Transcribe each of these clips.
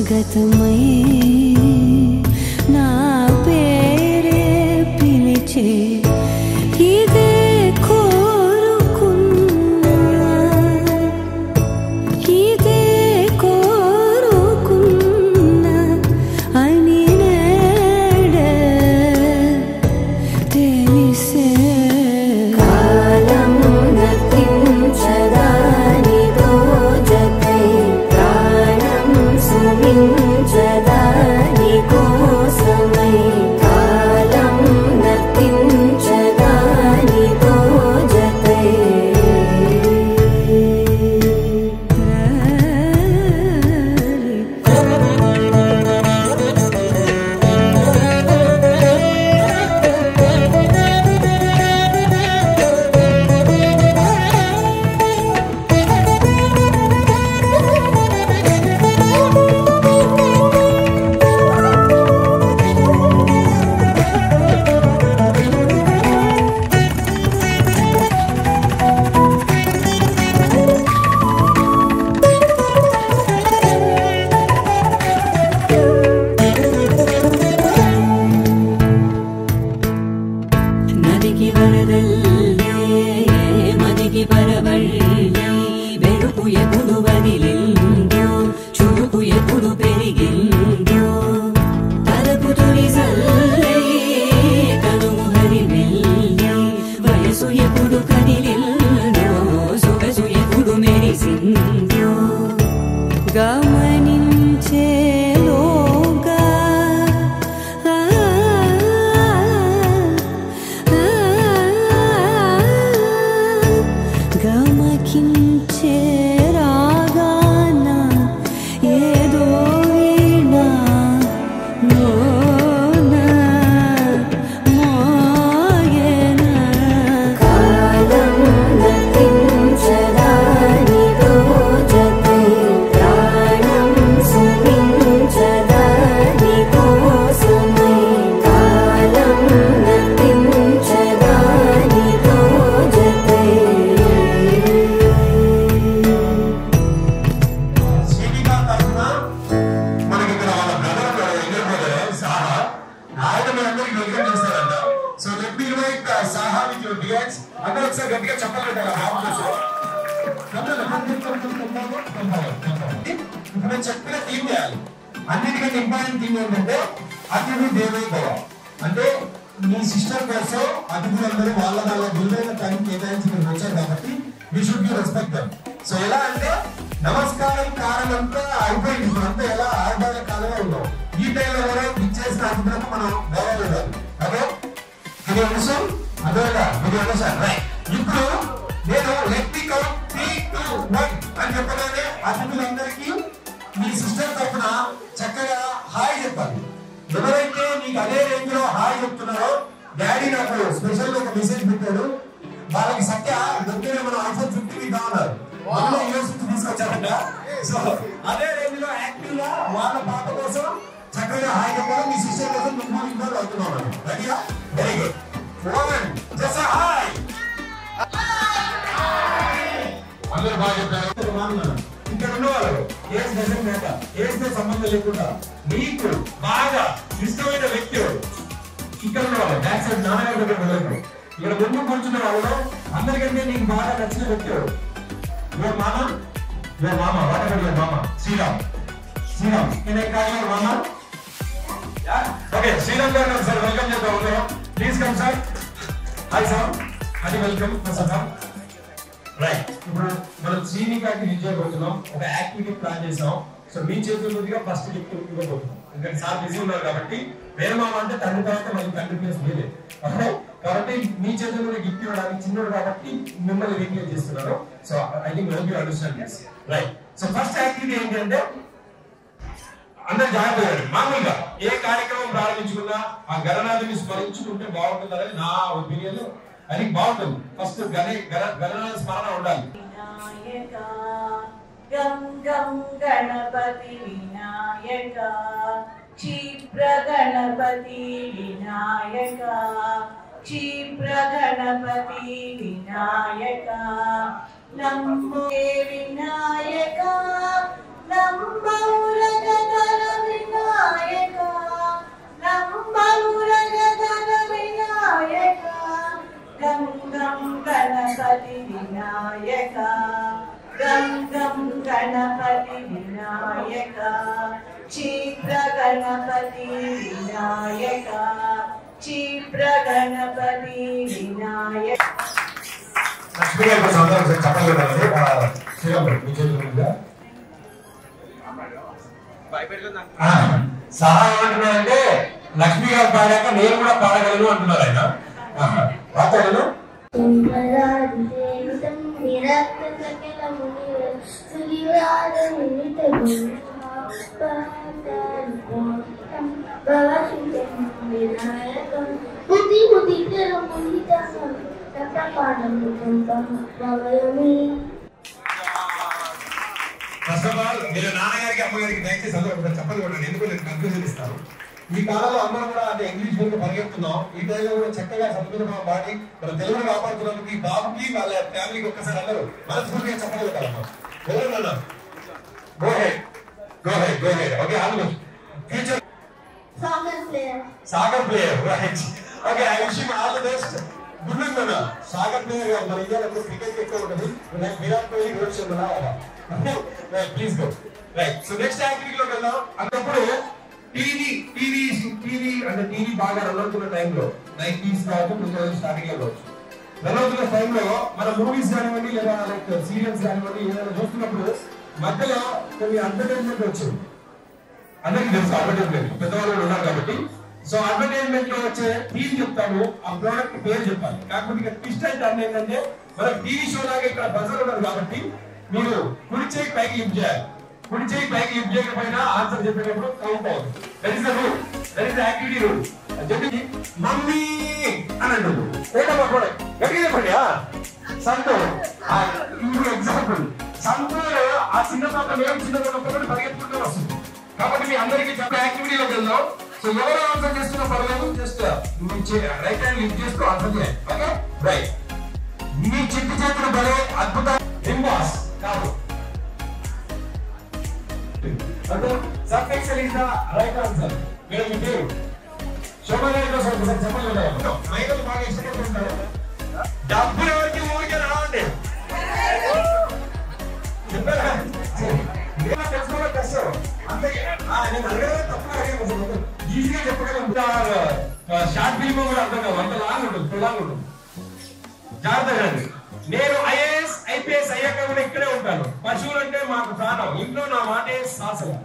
గతమై నా పేరే పిలిచే ఇదే కోరుకున్నా ఇదే కోరుకున్నా అని నేడే తెలిసే గమనించేలోగా గమకించే రాగాన ఏదో వీణా మోనా మోయేనా కాలం నతించదాని రోజతై ప్రాణం సుమించదాని కోసమై కాలం నతించదాని రోజతై So let me invite Saha with your duets. Another sir, గట్టిగా చెప్పాలి కదా ఇప్పుడు నేను చెప్పిన థీమ్ చేయాలి. అన్నిటికంటే ఇంపార్టెంట్ థీమ్ ఏంటంటే అతిథి దేవో భవ. అంటే మీ సిస్టర్ కోసం అతిథులందరూ వాళ్ళ విలువైన టైం కేటాయించి మీరు వచ్చారు కాబట్టి we should give respect them. So ఎలా అంటే నమస్కారం కాలం అంతా అయిపోయింది. ఇప్పుడు అంతా ఎలా ఆడవాళ్ళ కాలమే ఉన్నాం. ఈ టైంలో కూడా ఇచ్చేసిన అతిథులకు మనం గౌరవం ఇవ్వాలి. ఓకే, ఇది అంశం అదేగా ఇది అంశం రైట్. ఇప్పుడు నేను లెట్ మీ కౌంట్ 3 2 1 అని చెప్పగానే అతిథులందరికీ మీ సిస్టర్ తరఫున చక్కగా హాయ్ చెప్పాలి. ఎవరైతే మీకు అదే రేంజ్ లో హాయ్ చెప్తున్నారో డాడీ నాకు స్పెషల్ ఒక మెసేజ్ పెట్టాడు. వాళ్ళకి సత్య దగ్గర మన ఐఫోన్ 15 ఇద్దామన్నారు. వాళ్ళు యూఎస్ నుంచి తీసుకొచ్చారంట. సో అదే రేంజ్ లో యాక్టివ్ గా వాళ్ళ పాప కోసం చక్కగా హాయ్ చెప్పాలి. మీ సిస్టర్ కోసం నువ్వు ఇన్వాల్వ్ అవుతున్నావు. రెడీయా? Very good. One, just a hi. అందరూ బాగా చెప్పారు. ఇక్కడ ఉన్నవాళ్ళు ఏజ్ డజంట్ మ్యాటర్. ఏజ్ తో సంబంధం లేకుండా మీకు బాగా ఇష్టమైన వ్యక్తి ఇక్కడ ఉన్నవాళ్ళు బ్యాక్ సైడ్ నాన్నగారి దగ్గర వెళ్ళారు. ఇక్కడ ముందు కూర్చున్న వాళ్ళు అందరికంటే నీకు బాగా నచ్చిన వ్యక్తి యువర్ మామ వాట్ ఎవర్ యువర్ మామ Sriram can I call your మామ? Okay, Sriram garu sir welcome చేద్దాం. Please come sir. Hi sir, అది వెల్కమ్ సార్. రైట్, ఇప్పుడు మనం శ్రీనికాకి నిజేయబోతున్నాం. ఒక యాక్టివిటీ ప్లాన్ చేసాం. సో మీ చేతుల మీదుగా ఫస్ట్ గిఫ్ట్ ఇవ్వబోతున్నాం. ఎందుకంటే సార్ బిజీ ఉన్నారు కాబట్టి వేరమామ అంటే తండ్రి తర్వాత మళ్ళీ తండ్రి ప్లేస్ మీదే. ఓకే, కాబట్టి మీ చేతుల మీద గిఫ్ట్ ఇవ్వడానికి చిన్నోడు కాబట్టి మిమ్మల్ని రీప్లేస్ చేస్తున్నారు. So I think you understand this. Right, so first activity ఏంటంటే అందరు జాగ్రత్త. మామూలుగా ఏ కార్యక్రమం ప్రారంభించుకున్నా ఆ గణనాథుని స్మరించుకుంటే బాగుంటుందని నా ఒపీనియన్. అది బాగుంటుంది. ఫస్ట్ గణనాథ స్మరణ ఉండాలి. గం గం గణపతి వినాయక క్షిప్ర గణపతి వినాయక క్షిప్ర గణపతి వినాయక నమో వినాయక నమో రగతర గణపతి వినాయక గం గం గణపతి వినాయక క్షిప్ర గణపతి వినాయక క్షిప్ర గణపతి వినాయక. లక్ష్మీ గారి కోసం అందరూ ఒకసారి చప్పట్లు కొట్టాలి. శ్రీరామ్ మీ చేతుల మీదుగా. సహాయం అంటున్నారంటే లక్ష్మీ గారు పాడాక నేను కూడా పాడగలను అంటున్నారు ఆయన. పాడగలను. ఫస్ట్ ఆఫ్ ఆల్ మీరు నాన్నగారికి అమ్మగారికి దయచేసి అందరూ ఒకసారి చెప్పలు కొట్టండి. ఎందుకు నేను కన్ఫ్యూజన్ ఇస్తాను. ఈ కాలంలో అందరం కూడా అంటే ఇంగ్లీష్ మీడియం పరిగెడుతున్నాం. ఈ టైంలో కూడా చక్కగా సంస్కృతం పాడి మన తెలుగును కాపాడుతున్నందుకు ఈ బాబుకి వాళ్ళ ఫ్యామిలీకి ఒక్కసారి అందరూ మనస్ఫూర్తిగా చెప్పలు కొట్టాలమ్మా. ఎవరన్నా go ahead okay. All the best. Future Sagar player right. Okay I wish you all the best. Good luck నాన్న. సాగర్ ప్లేయర్ గా మన ఇండియాలో క్రికెట్ ఎక్కువ ఉంటుంది. Virat Kohli Rohit Sharma please go right. So next యాక్టివిటీలోకి వెళ్దాం. అన్నప్పుడు టీవీ అంటే టీవీ బాగా రన్ అవుతున్న టైంలో 90s కావచ్చు 2000 స్టార్టింగ్ లో కావచ్చు రన్ అవుతున్న టైంలో మన మూవీస్ కానివ్వండి లేదా లైక్ సీరియల్స్ కానివ్వండి ఏదైనా చూస్తున్నప్పుడు మధ్యలో కొన్ని అడ్వర్టైజ్మెంట్ వచ్చింది. అందరికీ తెలుసు అడ్వర్టైజ్మెంట్ పెద్దవాళ్ళు ఉన్నారు కాబట్టి. సో అడ్వర్టైజ్మెంట్ లో వచ్చే థీమ్ చెప్తాము, ఆ ప్రోడక్ట్ పేరు చెప్పాలి. కాకపోతే ఇక్కడ ట్విస్ట్ అయితే ఏంటంటే మనం టీవీ షో లాగా ఇక్కడ బజర్ ఉన్నారు కాబట్టి మీరు కుడి చేయి పైకి లిఫ్ట్ చేయాలి. కుడి చేయి పైకి లిఫ్ట్ చేయకపోయినా ఆన్సర్ చెప్పేటప్పుడు కౌంట్ అవుతుంది. That is the rule, that is the activity rule. చెప్పి మమ్మీ అని అంటుంది. ఏంటమ్మా ప్రోడక్ట్ గట్టిగా చెప్పండి. సంతో ఇప్పుడు ఎగ్జాంపుల్ సంతోలో ఆ చిన్న పాత్ర ఏం చిన్న పాత్ర పరిగెత్తుకుంటూ వస్తుంది. కాబట్టి మీ అందరికీ చెప్పే యాక్టివిటీలోకి వెళ్దాం. సో ఎవరు ఆన్సర్ చేస్తున్నా పర్లేదు, జస్ట్ రైట్ హ్యాండ్ లిఫ్ట్ చేసుకో ఆన్సర్ చేయాలి. Okay right. మీ చిట్టి చేతులు భలే అద్భుత ఇంబాస్ కాదు. అంటే సబ్ఎక్సెల్ ఇస్ ద రైట్ ఆన్సర్. మీరు మీ పేరు శోభనాయకుల కోసం చెప్పలేదు. మైకల్ బాగా ఇష్టపడుతుంటారు. డబ్బులు ఎవరికి ఊరికే రావండి. చెప్పారా తెలుసుకోవడం కష్టం. అంతే నేను అడగడం తప్ప ఈజీగా చెప్పగలను. షార్ట్ ఫిల్మ్ కూడా అర్థం కాదు. అంత లాంగ్ ఉంటుంది, లాంగ్ ఉంటుంది. జాగ్రత్తగా నేను ఐఏఎస్ ఐపీఎస్ అయ్యాక కూడా ఇక్కడే ఉంటాను. పశువులు అంటే మాకు ప్రాణం. ఇంట్లో నా మాటే శాసనం.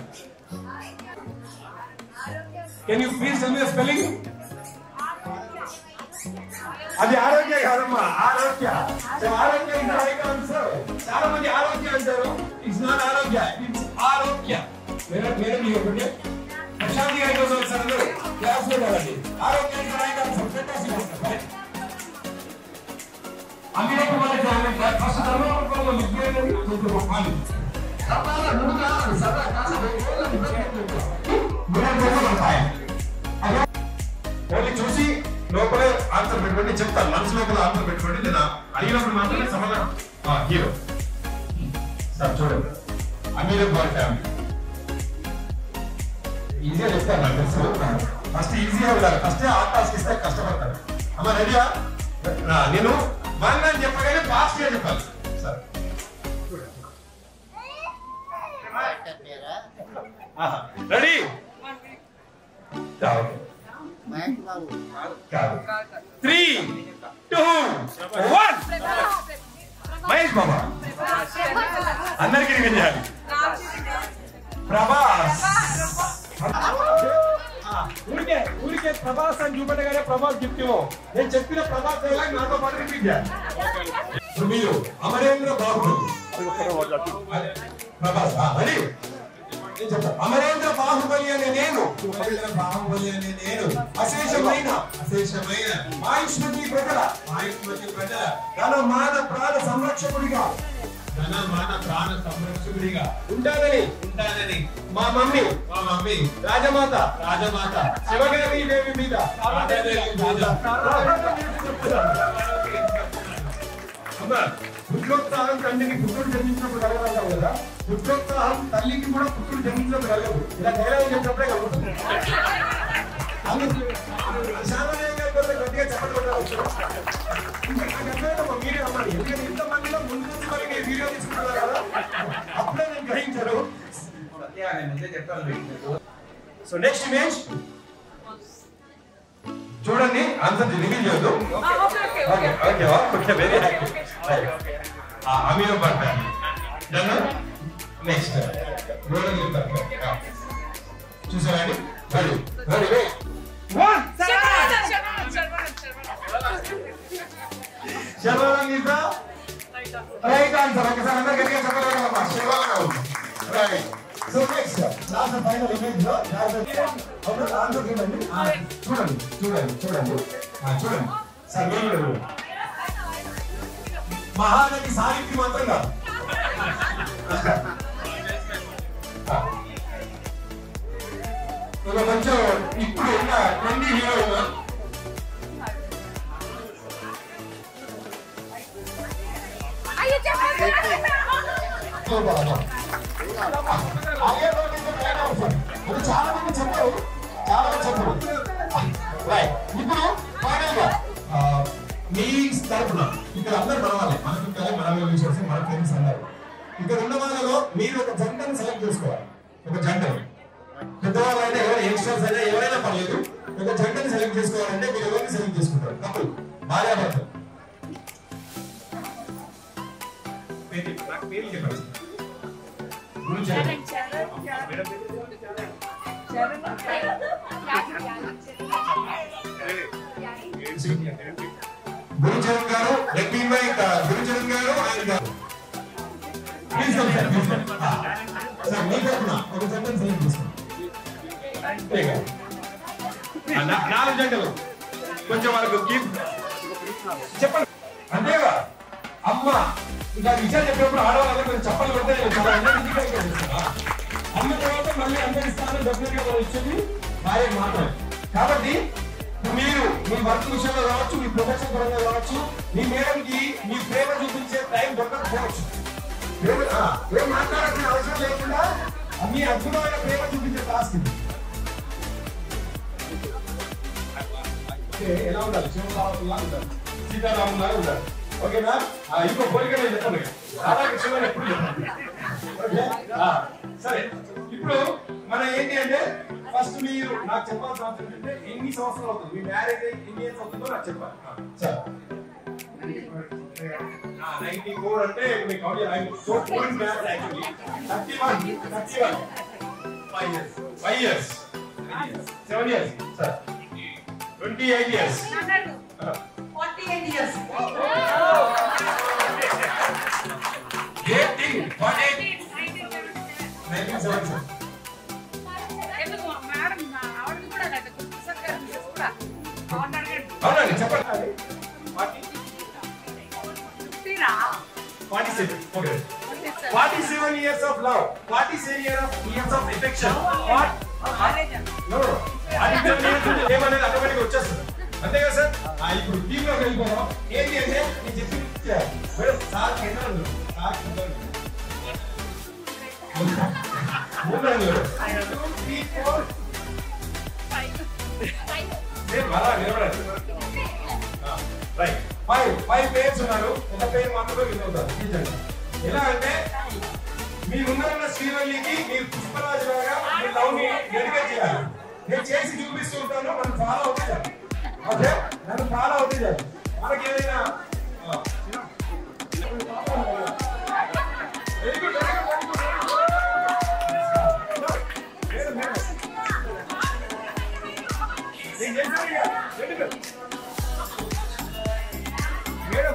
Can you please tell me the spelling? అది ఆరోగ్య కాదమ్మా, ఆరోగ్య. ఆరోగ్య ఇస్ ద రైట్ ఆన్సర్. చాలా మంది ఆరోగ్య అంటారు. ఇట్స్ నాట్ ఆరోగ్య, ఇట్స్ ఆరోగ్య. మేడం మీకు ఒకటి ప్రశాంతి గారి కోసం వచ్చారు. క్లాస్ లో కాదండి. ఆరోగ్య is the right answer. Fantastic answer. అన్నిటికీ మనకి ఫస్ట్ ధర్మవరంలో విద్యార్థి చెప్పాలి. ఓన్లీ చూసి లోపలే ఆన్సర్ పెట్టుకోండి. చెప్తాను మనసు లోపల ఆన్సర్ పెట్టుకోండి. లేదా అడిగినప్పుడు మాత్రమే సమాధానం. హీరో సార్ చూడండి. అమీర్ బాయ్ ఫ్యామిలీ ఈజీగా చెప్తారు. నాకు తెలుసు. ఫస్ట్ ఈజీగా వెళ్ళాలి. ఫస్ట్ ఆ టాస్క్ ఇస్తే కష్టపడతారు. అమ్మ రెడీయా? నేను వన్ అని చెప్పగానే ఫాస్ట్ గా చెప్పాలి. Sir ready? 3, 2, 1 మహేష్ బాబా. అందరికీ రివీల్ చేయాలి. ప్రభాస్. ఊరికే ప్రభాస్ అని చూపెట్టగానే ప్రభాస్ గిఫ్ట్ ఇవ్వం. నేను చెప్పిన ప్రభాస్ డైలాగ్ నాతో పాటు రిపీట్ చేయాలి. మీరు అమరేంద్ర బాహుబలి ప్రభాస్ రెడీ? అమరేంద్ర బాహుబలి అనే నేను అశేషమైన ఆయుష్మతి ప్రజల ధన మాన ప్రాణ సంరక్షకుడిగా ఉంటానని మా మమ్మీ రాజమాత శివగారి దేవి మీద పుత్రోత్సాహం తండ్రికి పుత్రుడు జన్మించినప్పుడు కలగదంటావు కదా. పుత్రోత్సాహం తల్లికి కూడా పుత్రుడు జన్మించినప్పుడు కలగదు. ఇలా డైలాగ్ చెప్పినప్పుడే కలుగుతుంది. సామాన్యంగా గట్టిగా చెప్పడం మీరే తీసుకోమని. ఎందుకంటే ఇంతమందిలో ముందు నుంచి మరి మీరు వీడియో తీసుకుంటున్నారు కదా, అప్పుడే నేను గ్రహించారు. సో నెక్స్ట్ ఇమేజ్ చూడండి, ఆన్సర్ రివీల్ చేయొద్దు. Okay okay okay very happy. Aamir పట్టాలి. నెక్స్ట్ చూసారండి. Ready ready wait 1 Sharwanand is the right answer. ఒకసారి అందరూ గట్టిగా చెప్పగలమా? Sharwanand right. So next last final image లో ఒక ఆన్సర్ చూడండి చూడండి చూడండి చూడండి చూడండి సార్. మహానటి సావిత్రి మాత్రం కాదు. కొంచెం ఇప్పుడు ఉన్న ట్రెండీ హీరోయిన్ చాలా మంది చెప్పారు, చాలా మంది చెప్పారు. ఇప్పుడు ఫైనల్ గా మీ తరఫున ఇక్కడ అందరు మనవాళ్ళే, మనకు మన విషయాలు మన ఫ్రెండ్స్ అన్నారు. ఇక్కడ ఉన్న వాళ్ళలో మీరు ఒక జంటను సెలెక్ట్ చేసుకోవాలి. ఒక జంటను, పెద్దవాళ్ళైనా ఎవరైనా యంగ్స్టర్స్ అయినా ఎవరైనా పర్లేదు, ఒక జంటని సెలెక్ట్ చేసుకోవాలంటే మీరు ఎవరిని సెలెక్ట్ చేసుకుంటారు? కపుల్, భార్యాభర్తలు. నాకు పేరు చెప్పండి. గురుచరణ్ గారు, గురుచరణ్ గారు ఆయన గారు ప్లీజ్ సార్ మీ తరఫున ఒక జంటను సెలెక్ట్ చేసుకోండి. 4 జంటలు కొంచెం వరకు చెప్పండి. అంతేగా అమ్మ ఇంకా విషయాలు చెప్పినప్పుడు ఆడవాళ్ళందరూ కొంచెం చెప్పలు కొడితే అమ్మ తర్వాత మళ్ళీ అందరి స్థానం డెఫినెట్ గా ఇచ్చేది భార్యకు మాత్రమే. కాబట్టి మీరు మీ వర్క్ విషయంలో కావచ్చు, మీ ప్రొఫెషన్ పరంగా కావచ్చు, మీ మేడంకి మీ ప్రేమ చూపించే టైం దొరకకపోవచ్చు. ఏం మాట్లాడాల్సిన అవసరం లేకుండా మీ అద్భుతమైన ప్రేమ చూపించే టాస్క్ ఇది. ఎలా ఉండాలి? శివరాములా ఉండాలి, సీతారాములా ఉండాలి. ఓకేనా? ఇంకో కోరిక నేను చెప్పండి, రాధాకృష్ణ ఎప్పుడు చెప్పండి. సరే, ఇప్పుడు మనం ఏంటి అంటే ఫస్ట్ మీరు నాకు చెప్పాల్సిన అవసరం ఏంటంటే ఎన్ని సంవత్సరాలు అవుతుంది, మీ మ్యారేజ్ అయ్యి ఎన్ని ఇయర్స్ అవుతుందో నాకు చెప్పాలి. సార్ 94 అంటే మీకు కౌంట్ చేయాలి. So point maths actually 31 5 years 7 years sir 28 years 48 years. Great thing. 1977. అవునండి చెప్పండి. 47. Okay. 47 years of love. 47 years of affection. What? No. ఏమనేది ఆటోమేటిక్ వచ్చేస్తుంది. అంతే కదా సార్? ఇప్పుడు టీమ్ లోకి వెళ్ళిపోదాం. ఏంటి అంటే నేను చెప్పి మేడం సార్ కెన్నాను సార్ కెన్నాను 1 2 3 4 5 మరా నిలబడండి. రైట్ 5 పేర్స్ ఉన్నారు, ఒక పేరు మాత్రమే విన్ అవుతారు. ఎలా అంటే మీరున్న శ్రీవల్లికి మీరు పుష్పరాజు లాగా మీ లవ్ ని డెడికేట్ చేయాలి. నేను చేసి చూపిస్తూ ఉంటాను, నన్ను ఫాలో అవుతే చాలు. ఓకే, నన్ను ఫాలో అవుతే చాలు. మనకి ఏదైనా వెరీ గుడ్ మేడం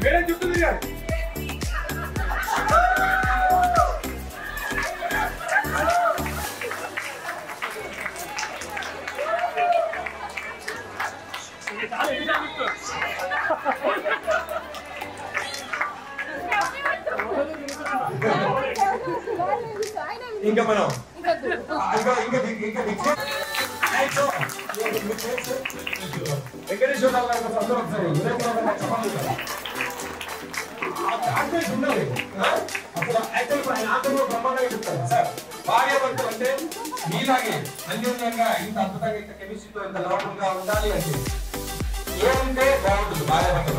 మేడం చెప్తుంది కదా. ఇంకా మనం వెంకటేశ్వర అందరూ ఒకసారి ఉండాలి. అసలు యాక్చువల్ ఆయన ఆంధ్రలో బ్రహ్మాండంగా చెప్తారు సార్. భార్య భర్తలు అంటే మీలాగే అన్యోన్యంగా ఇంత అద్భుతంగా ఇంత కెమిస్ట్రీతో ఇంత లవణంగా ఉండాలి అంటే ఏముంటే బాగుంటుంది భార్య భర్త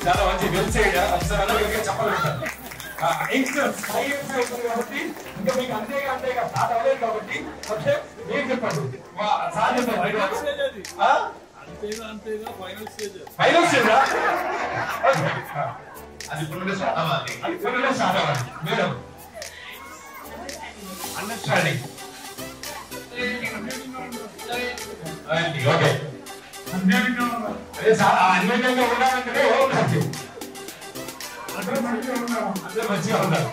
చాలా మంచి వెబ్సైట్ చెప్పాలి కాబట్టి ఇంకా మీకు అంతేగా స్టార్ట్ అవ్వలేదు కాబట్టి ఓకే మీరు చెప్పండి ఫైనల్ స్టేజ్ అది స్టార్ట్ అవ్వాలి మేడం అండర్స్టాండింగ్ ఓకే అదే సార్ అన్యోన్యంగా ఉండాలంటే అందరూ మంచిగా ఉన్నారు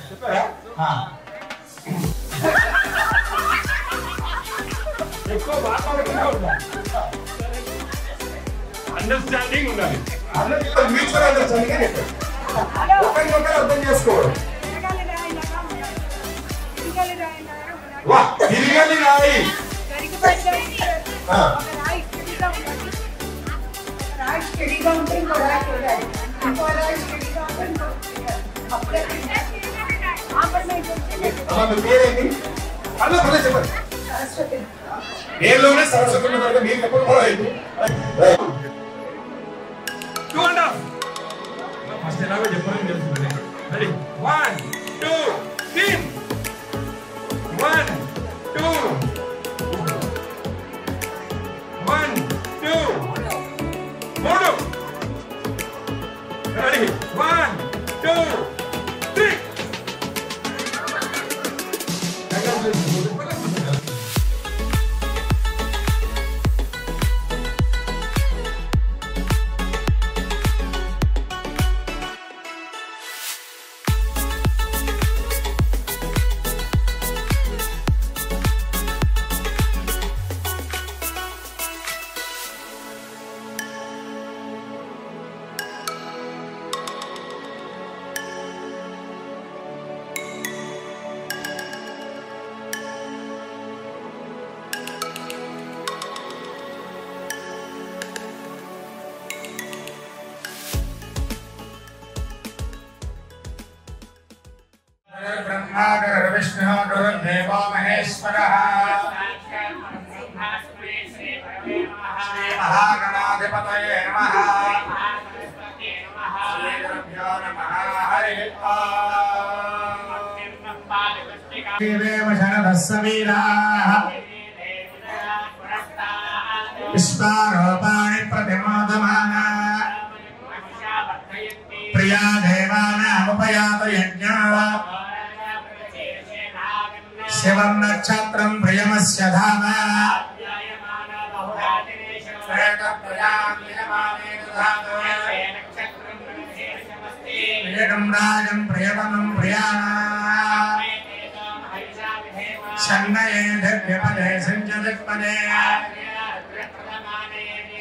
చెప్పారా ఎక్కువ మాట్లాడకుండా ఉండాలి అండర్స్టాండింగ్ ఉండాలి మ్యూచువల్ అండర్స్టాండింగ్ ఒకరికొకరు అర్థం చేసుకోవడం తిరిగలి రాయి స్టడీగా ఉంటే ఇంకో రాయి చూడాలి ఇంకో రాయి స్టడీగా ఉంటే అప్పుడే పేరేంటి అన్న పర్లే చెప్పండి నేలోనే సరస్వతి ఉన్న మీరు ఎప్పుడు ఫస్ట్ ఎలాగో చెప్పాలని తెలుస్తుంది రెడీ 1 2 3 1 2 1 2 3 రెడీ 1 2 3 ब्रह्मा गुरुर्विष्णु गुरुर्देवो महेश्वरः श्री महागणाधिपतये नमः श्री गुरुभ्यो नमः हरि ओम् देव शरदः सवीराः पुष्पारोपाणि प्रतिमोदमाना प्रिया देवानामुपयात यज्ञा शिवं नक्षत्रं प्रियमस्य धाम प्रियं राजं प्रियतमं प्रियाणा शन्नये दिव्यपदे सञ्जदिक्पदे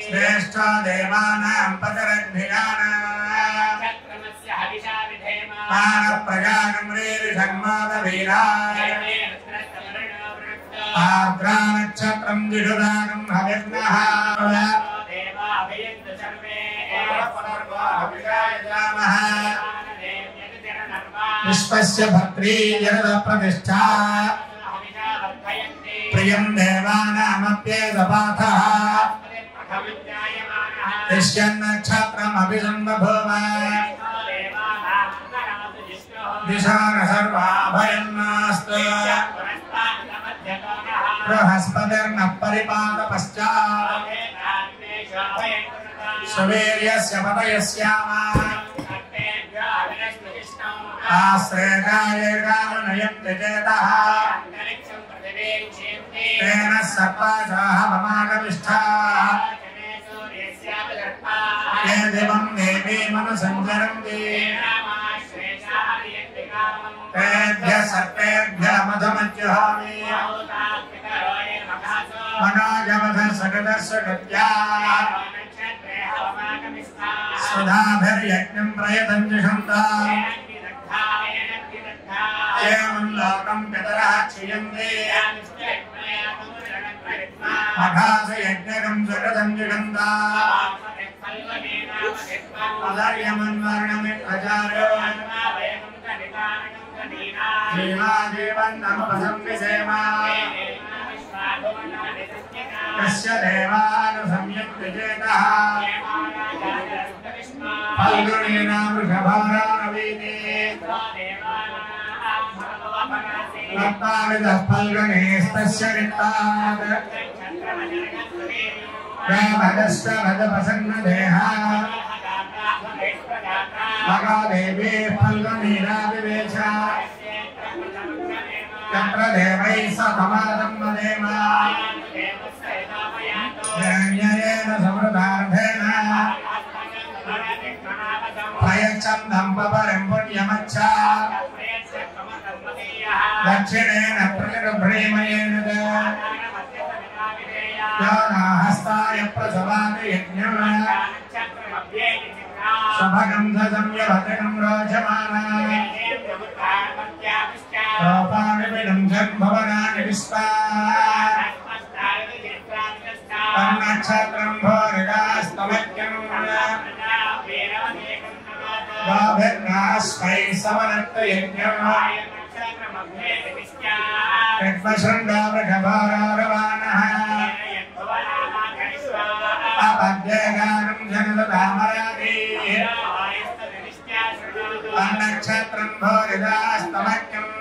श्रेष्ठ देवानां पदरग्निगाना आर्द्रा नक्षत्रं विषुदागं हविर्नः विश्वस्य भद्री जगद प्रतिष्ठा प्रियं देवानामप्येदपाथः नक्षत्रमभिसम्बभूव दिशान सर्वाभयन्नास्तु बृहस्पतिर्न परिपात पश्चात् सुवीर्यस्य पतयस्यामा आश्रयकाये कामनयन्ति चेतः तेन सर्पासाः ममागमिष्ठाः ये दिवं देवी मनसञ्चरन्ति तेभ्यः सर्पेभ्यः मधुमज्जुहोमि मनोजवधः सकलस्य गत्याः सुधाभिर्यज्ञं प्रयतञ्जुषन्ताम् एवं लोकं पितरः क्षीयन्ते अघासयज्ञकं सुरसंयुगन्धा अदर्यमन्वर्णमित्रचारो जीवाजीवन्नमुपसंविसेमा कस्य देवानुसंयुक्तचेतः फाल्गुनेना वृषभारावीते रत्ताविदः फाल्गुनेस्तस्य वित्तात् रामदश्च रजप्रसन्नदेहा मगादेवी फाल्गुनीना विवेश यत्र देवैः सतमादं वदेम हिरण्येन समृद्धार्थेन प्रयच्छन्दं पपरिं पुण्यमच्छ दक्षिणेन प्रतिगृह्णीमयेन हस्ताय प्रसवाति यज्ञम् स्वभगन्धसंयभतकं रोचमाना रूपाणि विदंशन् भवनानि विश्वा तन्नक्षत्रं भोरिदास्तमज्ञम् गाभिर्नास्मै समनत्तयज्ञम् ऋग्मशृङ्गावृषभारारवाणः अपद्यगानं जनदतामराति तन्नक्षत्रं भोरिदास्तमज्ञम्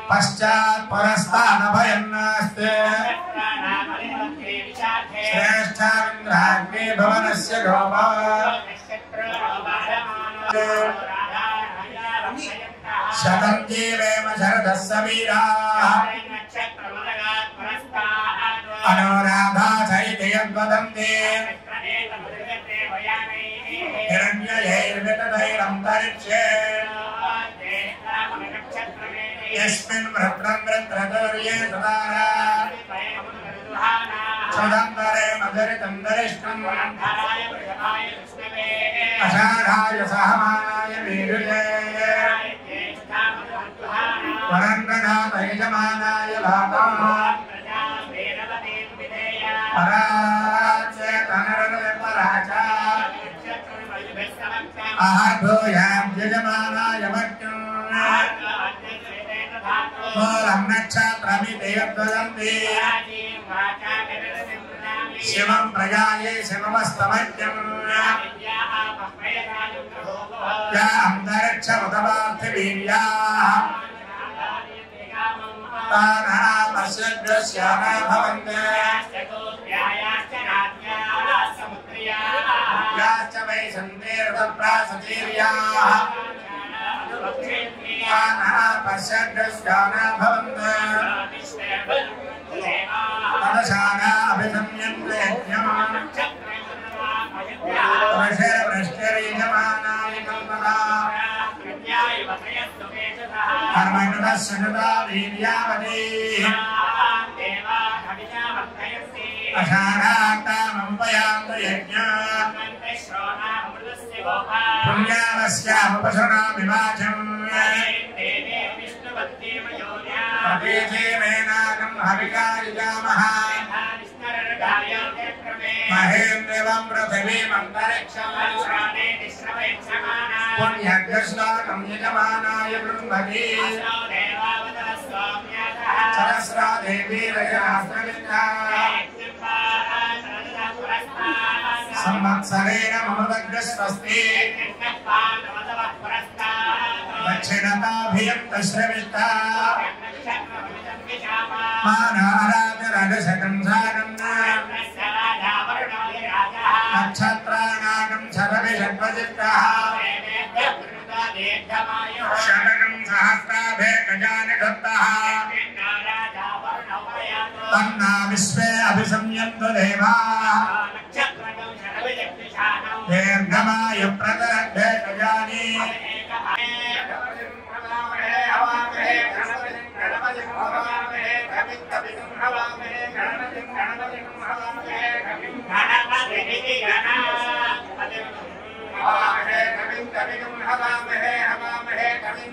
पश्चात् पुरस्तादभयं नास्ति श्रेष्ठाविन्द्राग्ने भवनस्य गोपा शतं जीवेम शरदः सवीराः अनुराधा चैति यद्वदन्ति हिरण्ययैर्विततैरन्तरिक्षे यस्मिन् वृत्रं वृत्रतुर्ये तदारा सुदन्तरे मधुरितं दरिष्टम् अषाढाय सहमानाय वीरुये वरङ्गनाथ यजमानाय लातम् पराचेतनरपराचा आहभूयां यजमानाय मग्नम् मूलं नक्षत्रमिति यद्वदन्ति शिवं प्रजाये शिवमस्तमज्ञम् या अन्तरिक्षमुतपार्थिवीर्याः तानः पश्यद्दृश्याना भवन्ति याश्च वै सन्तीर्धप्रासतीर्याः तानः पश्यद्दृश्याना भवन्ति तदशाना अभिसंयन्ते यज्ञम् वृषैर्वृष्ट्यैर्यजमानाय कल्पना कर्मकृतः सुकृता वीर्यावती अषाढाक्ताममुपयान्त यज्ञम् पुण्यावस्यामुपशृणामि वाचम् प्रतीचीमेनाकं हविकारिजामः महेन्द्रवं पृथिवीमन्तरिक्षम् पुण्यग्रश्लोकं यजमानाय बृह्मति सरस्रा देवी रजनास्त्रविद्या संवत्सरेण ममदग्रस्वस्ति दक्षिणताभियन्तश्रविष्टा मानाराजरजशकं सागम् नक्षत्राणागं शतभिषड्वचित्तः शतकं सहस्राभे गजानि दत्तः तन्ना विश्वे अभिसंयन्तु देवाः दीर्घमाय प्रतरद्भे गजानि हवामहे कविं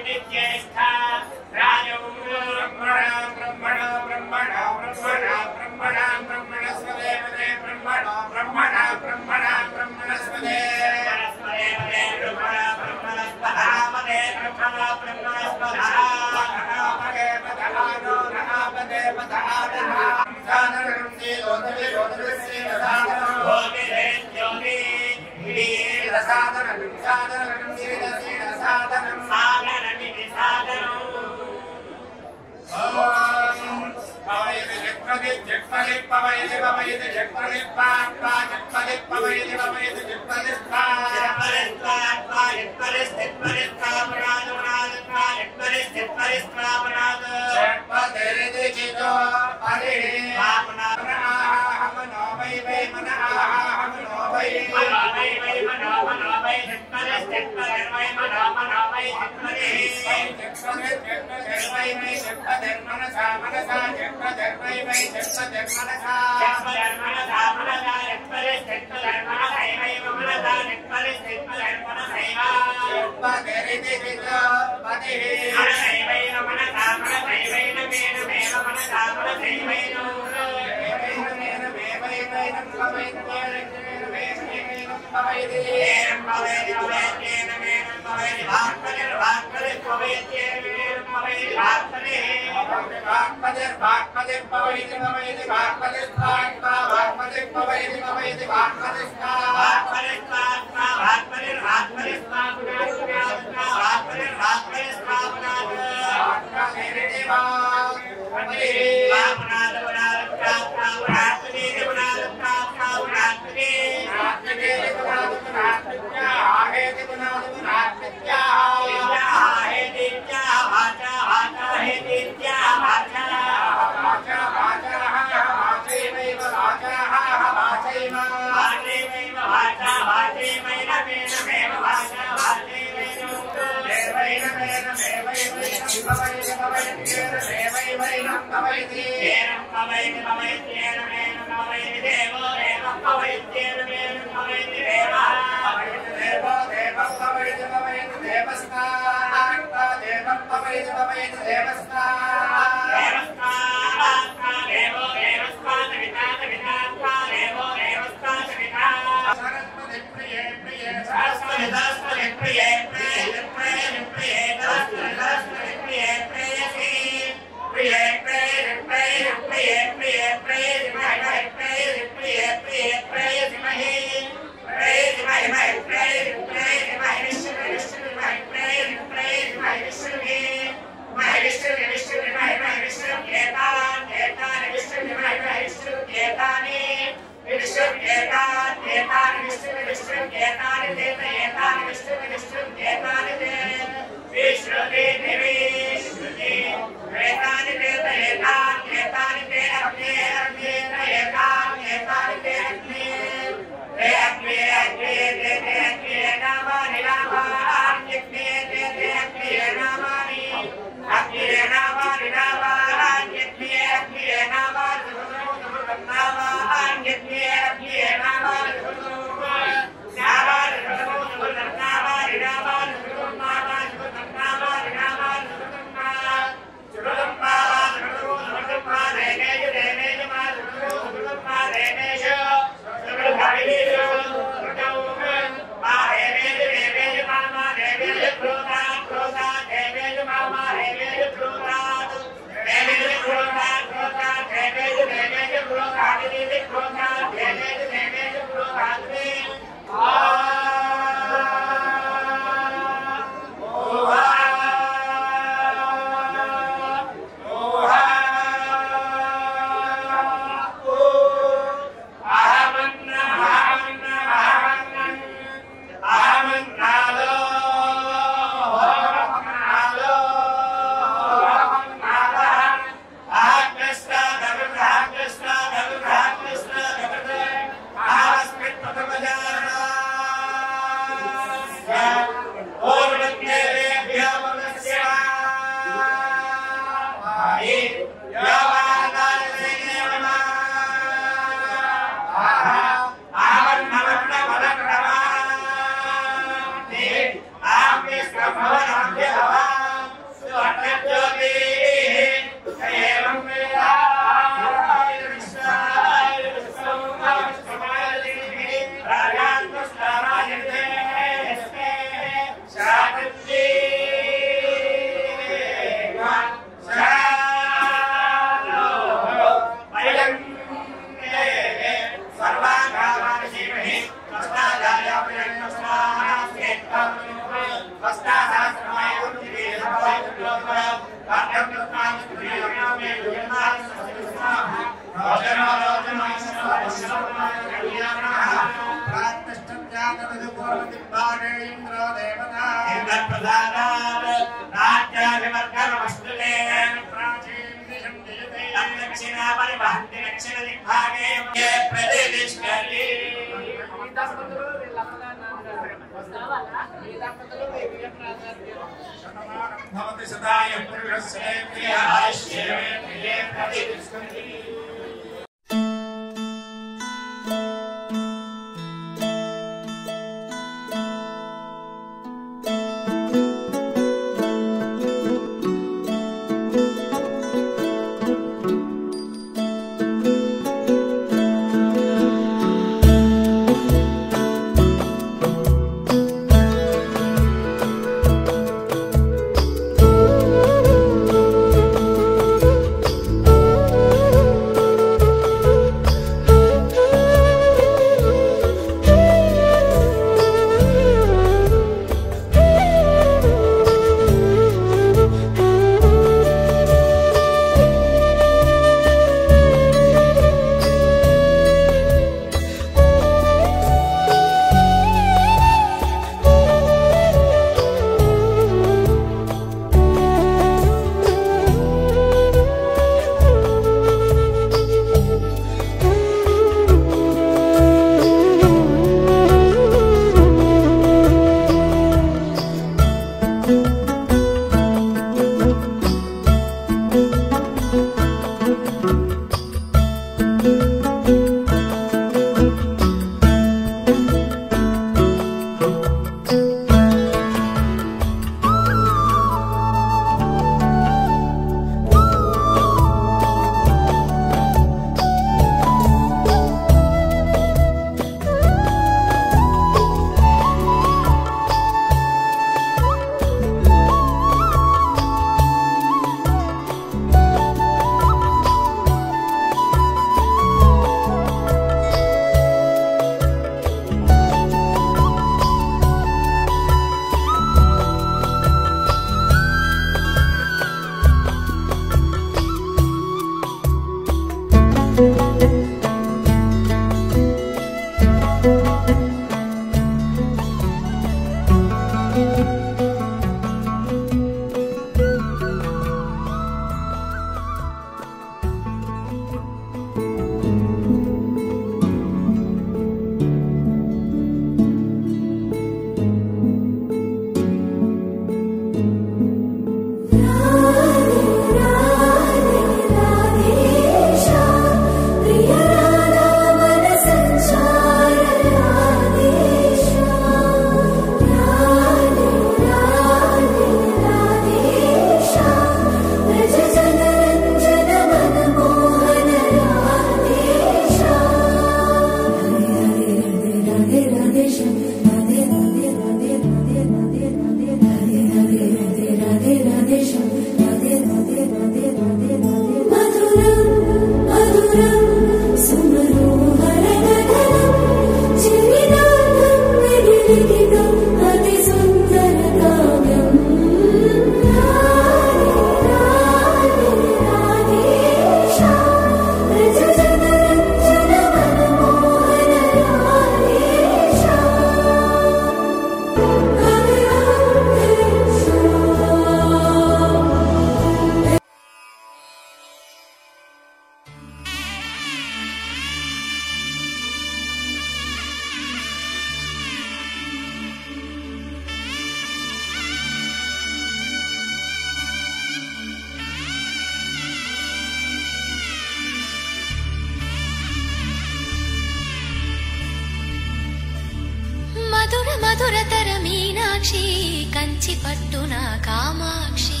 కంచి పట్టున కామాక్షి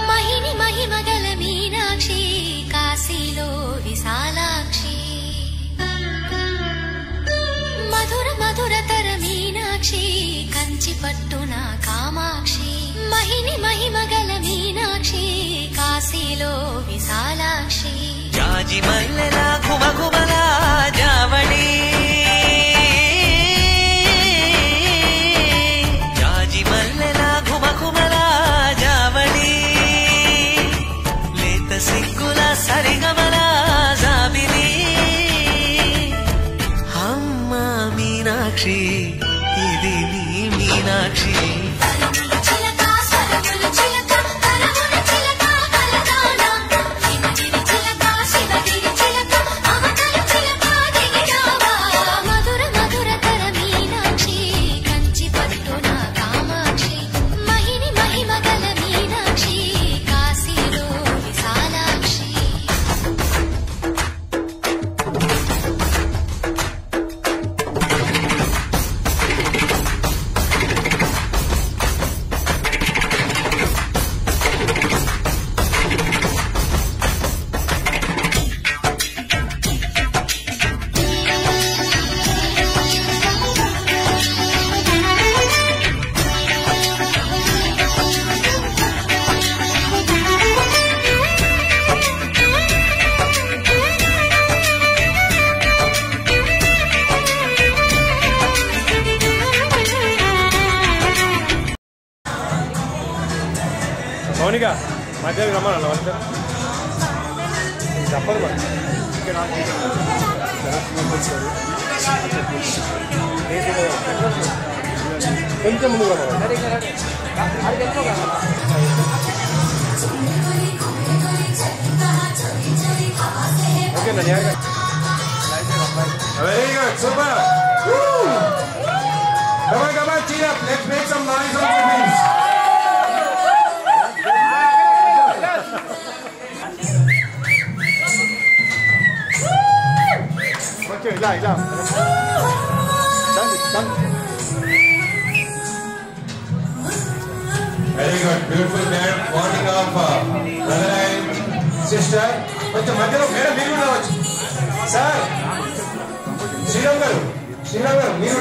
మహిని మహిమగల మీనాక్షి కాశీలో విశాలాక్షి మధుర మధురతర మీనాక్షి కంచి పట్టున కామాక్షి మహిని మహిమగల మీనాక్షి కాశీలో విశాలాక్షి జాజి మల్లెల ఘుమఘుమల జావళి జాజి మల్లెల ఘుమఘుమల జావళి లేత సిగ్గుల సరిగమల జాబిలి అమ్మ మీనాక్షి ఇది నీ మీనాక్షి మౌనిక మధ్యాహ్నం రమ్మన్నా వాళ్ళ తప్పదు కొంచెం ముందు ఓకేనా very good super come on cheer up, let's make some noise on the beach. Okay, ఇలా very good beautiful man morning of brother and sister కొంచెం మధ్యలో మేడం మీరు కూడా రావచ్చు సార్ శ్రీరామ్ గారు మీరు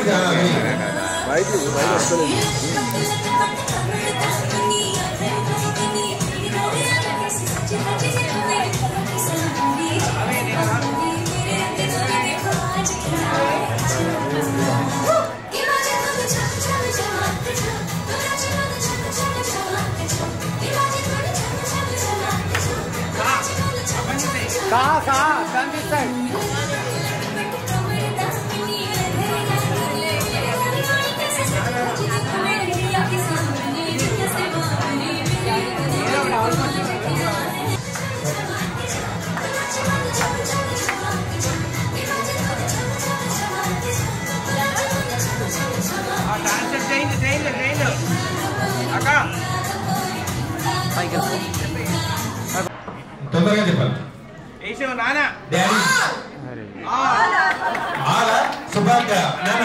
తొందరగా చెప్పాలి డాడీ శుభాక నాన్న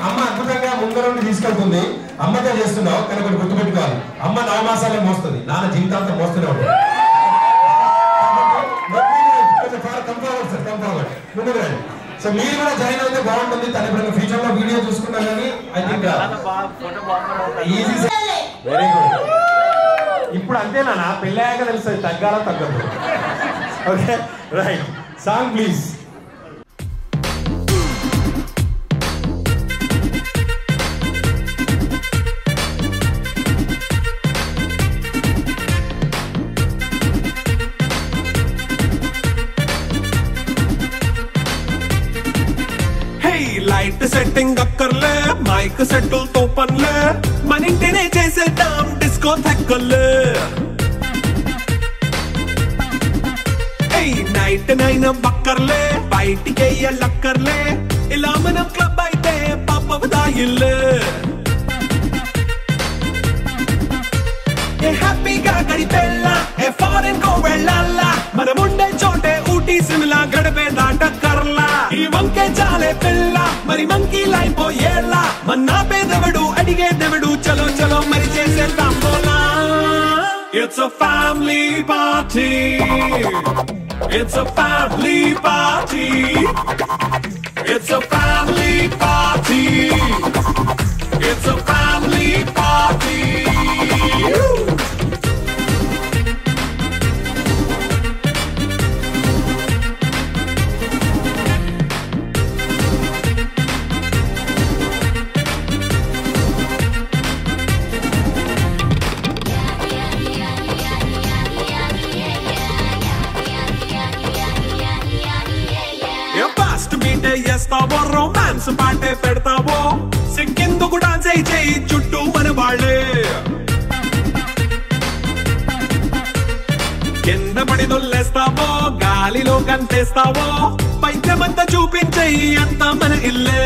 అమ్మ అద్భుతంగా ముందర తీసుకెళ్తుంది అమ్మగా చేస్తున్నావు కానీ ఒకటి గుర్తుపెట్టుకోవాలి అమ్మ 9 మాసాలే మోస్తుంది నాన్న జీవితాంతం మోస్తూనే ఉంటాడు ముందుకు రండి సో మీరు కూడా జాయిన్ అయితే బాగుంటుంది తన ఇప్పుడు ఫ్యూచర్ లో వీడియో చూసుకున్నా కానీ I think easy very good ఇప్పుడు అంతేనా నా పెళ్ళాక తెలుస్తుంది తగ్గాల తగ్గదు okay right song please light setting అక్కర్లే మైక్ సెట్టుల్ తో పనులే మన ఇంటినే చేసేద్దాం డిస్కో థెక్కలే నైట్ నైన్ బక్కర్లే బయటికి లక్కర్లే ఇలా మనం క్లబ్ అయితే పాపదాయిల్లే హ్యాపీగా గడిపెళ్ళా ఫారెన్ కో వెళ్ళాలా మనముండే చోటే ఊటీ సిమ్లా గడిపే దాటక్కర్లా ఈ వంకే చాలే పిల్ల మరి మంకీ లైపోయేలా మన్నా a family party. It's a family party. It's a family party. It's a family party. చేస్తావో రొమాన్స్ పాటే పెడతావో సిక్కిందుకు డాన్స్ అయి చేయి చుట్టూ మన వాళ్ళే కింద పడి దొల్లేస్తావో గాలిలో కంటేస్తావో పైద్యమంతా చూపించేయి అంతా మన ఇల్లే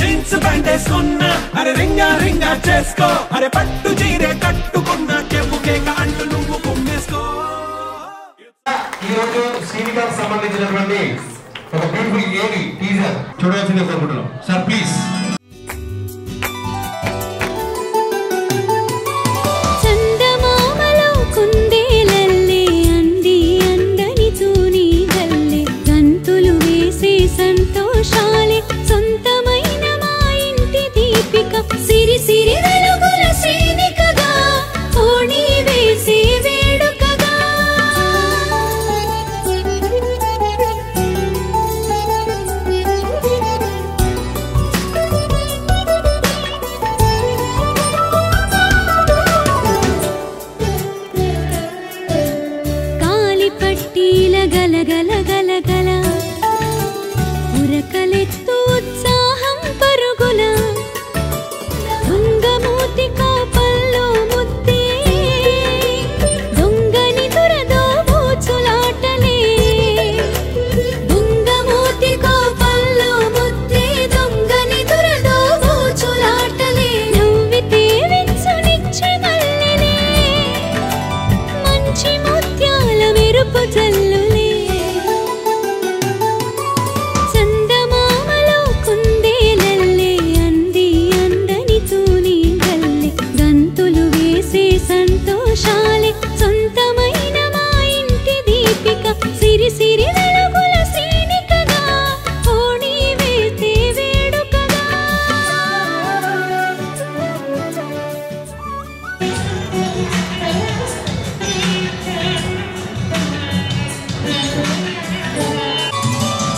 జీన్స్ ప్యాంట్ వేసుకున్నా అరే రింగా రింగా చేసుకో అరే పట్టు చీరే కట్టుకున్నా చెప్పుకే కాళ్ళు నువ్వు కుమ్మేసుకో. ఈ రోజు శ్రీనికాకు సంబంధించినటువంటి ఒక బ్యూటిఫుల్ ఏవి టీజర్ చూడవలసింది కోరుకుంటున్నాం సార్ ప్లీజ్. సంతోషాలే సొంతమైన మా ఇంటి దీపిక సిరి సిరి వెలుగుల శ్రీనికగా ఓణి వేసే వేడుకగా కాలి పట్టీల గలగల గలగల ఉరకలెత్తు ఉత్సాహం పరుగుల దొంగమూతి కాపల్లో ముద్దే దొంగని దురదో బూచులాటలే దొంగమూతి కాపల్లో ముద్దే దొంగని దురదో బూచులాటలే నవ్వితే విచ్చునిచ్చే మల్లెలే మంచి ముత్యాల మెరుపు జల్లులే సంతోషాలే సొంతమైన మా ఇంటి దీపిక సిరి సిరి వెలుగుల శ్రీనికగా ఓణి వేసే వేడుకగా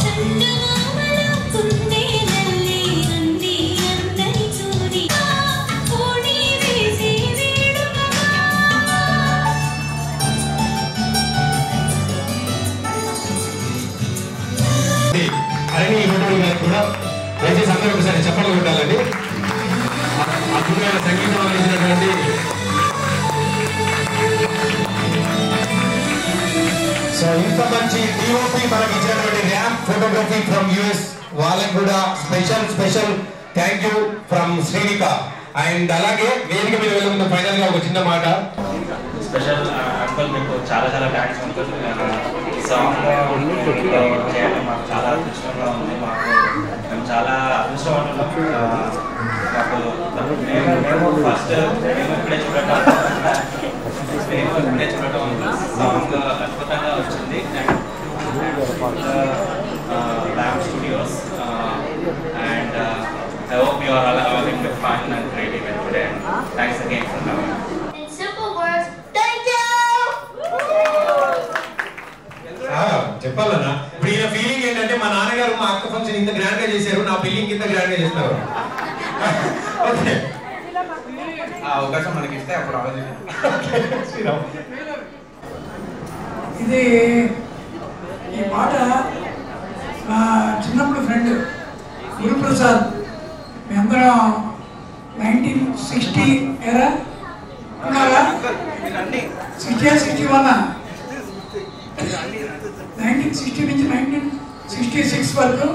చందమామలో కుందేలల్లే అంది అందరి చూడి ఓణి వేసే అరణి ఇవ్వడం గారు కూడా దయచేసి అందరూ ఒకసారి చెప్పలు కొట్టాలండి. అద్భుతమైన సంగీతం అందించినటువంటి సో ఇంత మంచి డిఓపి మనకి ఇచ్చినటువంటి ర్యాంప్ ఫోటోగ్రఫీ ఫ్రమ్ యుఎస్ వాళ్ళకి కూడా special thank you from Srinika. And అలాగే వేదిక మీద వెళ్ళకుండా ఫైనల్ గా ఒక చిన్న మాట. స్పెషల్ అంకుల్ మీకు చాలా థ్యాంక్స్ అంకుల్. సాంగ్ చేయడం మాకు చాలా అదృష్టంగా ఉంది. మేము చాలా అదృష్టవంతులం. మాకు మేము ఫస్ట్ ఇప్పుడే చూడటం సాంగ్ అద్భుతంగా వచ్చింది. Lab studios and I hope you are all having a fun and great event today. Thanks again for coming. In simple words, thank you. చెప్పాలన్నా ఇప్పుడు ఈయన ఫీలింగ్ ఏంటంటే మా నాన్నగారు మా అక్క ఫంక్షన్ ఇంత గ్రాండ్ గా చేశారు, నా పెళ్లికి ఇంత గ్రాండ్ గా చేస్తారు. ఆ అవకాశం మనకి ఇస్తే అప్పుడు ఆలోచించాం. ఇది ఈ పాట నా చిన్నప్పుడు ఫ్రెండ్ గురుప్రసాద్, మేమందరం 1960 ఎరా ఉన్నారా 61 1960 నుంచి 1966 వరకు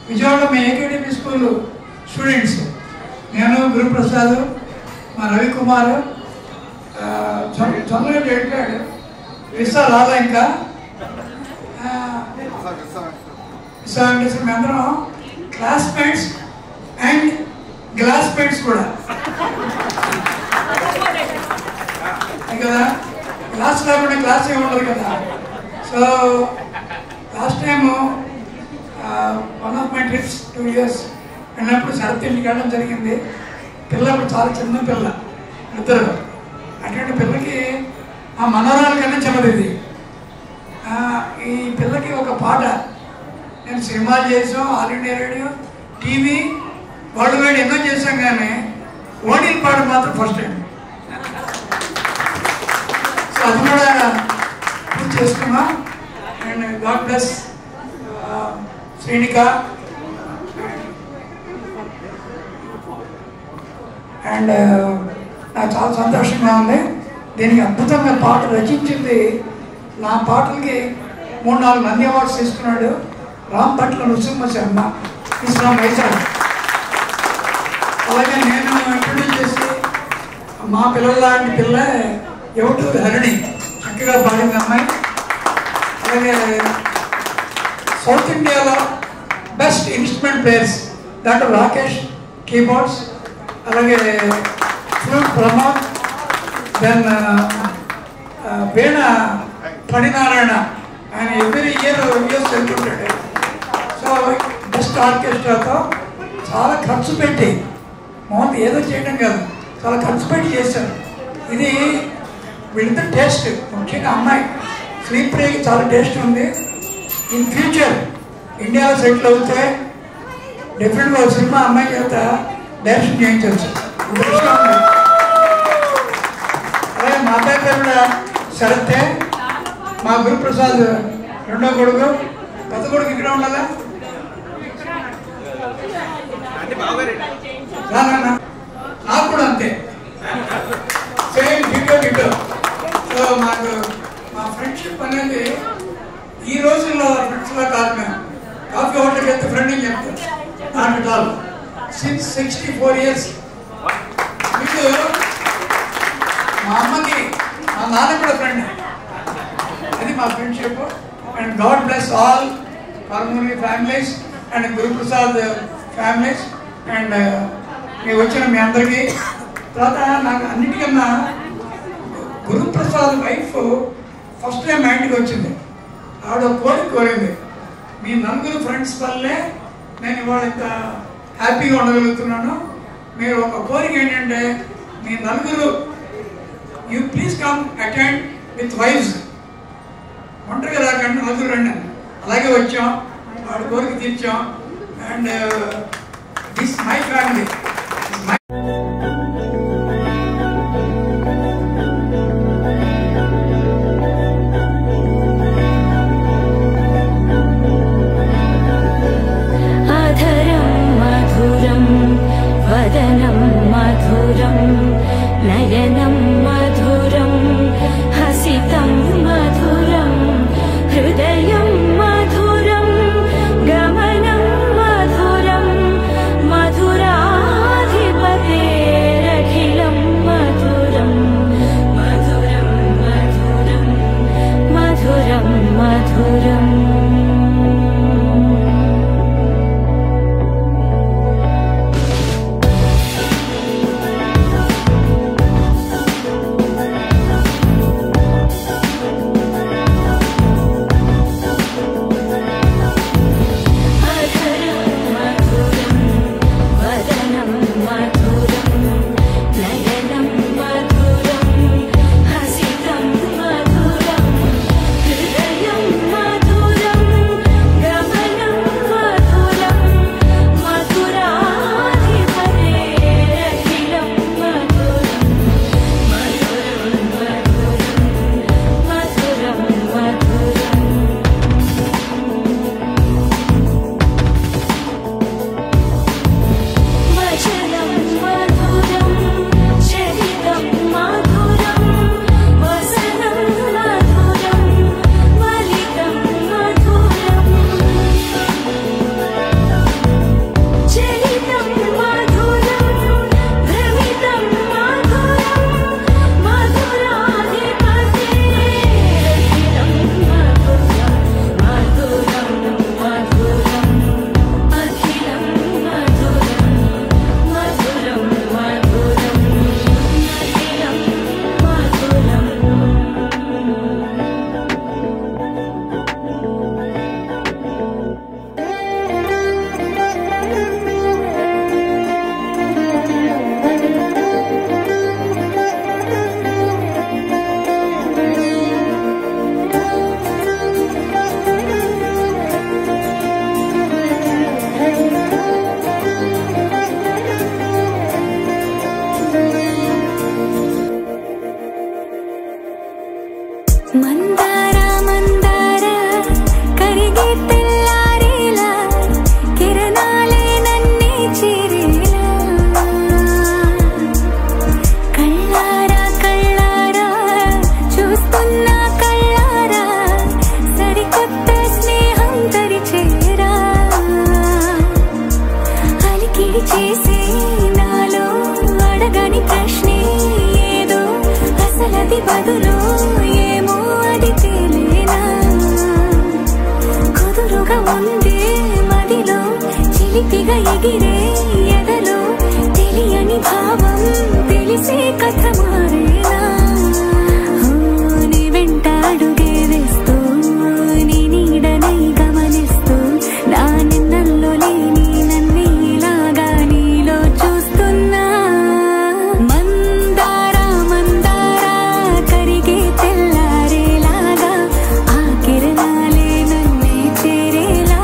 విజయవాడ మా ఏకేడీ స్కూల్ స్టూడెంట్స్, నేను గురుప్రసాద్, మా రవికుమార్, చంద్రరెడ్డి వెళ్ళాడు, విసా రాలా ఇంకా విసా అంటే మేమందరం క్లాస్మేట్స్ అండ్ గ్లాస్మేట్స్ కూడా. కదా, క్లాస్ లేకుండా క్లాస్ ఏమి ఉండదు కదా. So last time one of my trips 2 years వెళ్ళినప్పుడు శరత్ ఇంటికి వెళ్ళడం జరిగింది. పిల్ల అప్పుడు చాలా చిన్న పిల్ల, ఇద్దరు. అటువంటి పిల్లకి ఆ మనోరాల కన్నా చిన్నది. ఈ పిల్లకి ఒక పాట, నేను సినిమాలు చేసాం, all India radio, TV, world wide ఎన్నో చేసాం, కానీ ఓణీల పాట మాత్రం ఫస్ట్ టైం. సో అది కూడా పూర్తి చేసుకున్నాం. And God bless Srinika and నాకు చాలా సంతోషంగా ఉంది. దీనికి అద్భుతంగా పాట రచించింది, నా పాటలకి 3-4 నంది అవార్డ్స్ తీసుకున్నాడు రాంపట్ల నృసింహ శర్మ, ఇస్లాం వైజాగ్. అలాగే నేను ఇంట్రడ్యూస్ చేసి మా పిల్లల లాంటి పిల్ల ఎవటూరు హరిణి చక్కగా పాడింది అమ్మాయి. అలాగే సౌత్ ఇండియాలో best instrument players doctor Rakesh keyboards, అలాగే ఫ్లూట్ ప్రమోద్, దెన్ వీణ ఫణినారాయణ, ఆయన ఎవ్రీ ఇయర్ యూఎస్ వెళ్తుంటాడు. సో బెస్ట్ ఆర్కెస్ట్రాతో చాలా ఖర్చు పెట్టి, మోహన్ ఏదో చేయడం కాదు, చాలా ఖర్చు పెట్టి చేశారు. ఇది వీళ్ళిద్దరు టేస్ట్, ముఖ్యంగా అమ్మాయి శ్రీప్రియకి చాలా టేస్ట్ ఉంది. ఇన్ ఫ్యూచర్ ఇండియాలో సెటిల్ అవుతే డెఫినెట్గా ఒక సినిమా అమ్మాయి చేత డైరెక్షన్ చేయించవచ్చు. అలాగే మా అబ్బాయి పేరు కూడా శరత్తే, మా గురుప్రసాద్ రెండో కొడుకు. పెద్ద కొడుకు ఇక్కడ ఉండాలా, నాకు కూడా అంతే, సేమ్ డిటో. సో మాకు మా ఫ్రెండ్షిప్ అనేది ఈ రోజుల్లో ఫ్రెండ్స్లో కాదు. మేము కాఫీ హోటల్కి వెళ్తే ఫ్రెండ్ అని చెప్తాం, not at all. Since 64 years. మీకు మా అమ్మకి మా నాన్న కూడా ఫ్రెండ్. అది మా friendship. And God bless all harmony families and Guruprasad families. And మేము వచ్చిన మీ అందరికీ. తర్వాత నాకు అన్నిటికన్నా గురుప్రసాద్ వైఫ్ ఫస్ట్ టైం మా ఇంటికి వచ్చింది. ఆవిడ కోరింది, మీ నలుగురు ఫ్రెండ్స్ వల్లే నేను ఇవాళ ఇంత హ్యాపీగా ఉండగలుగుతున్నాను. మీరు ఒక కోరిక ఏంటంటే, మీ నలుగురు you please come attend with wives, ఒంటరిగా రాకండి, నలుగురు రండి. అలాగే వచ్చాం, ఆవిడ కోరిక తీర్చాం. And this my family. वदनं मधुरं नयनं मधुरं हसितं मधुरं हृदयं मधुरं गमनं मधुरं मधुराधिपते తెగ ఎగిరే ఎదలో తెలియని భావం తెలిసే కథ మారేలా నీ వెంట అడుగే వేస్తూ నీ నీడనై గమనిస్తూ నా నిన్నల్లో లేని నన్నే ఇలాగా నీలో చూస్తున్నా మందారా మందారా కరిగే తెల్లారేలాగా ఆ కిరణాలే నన్నే చేరేలా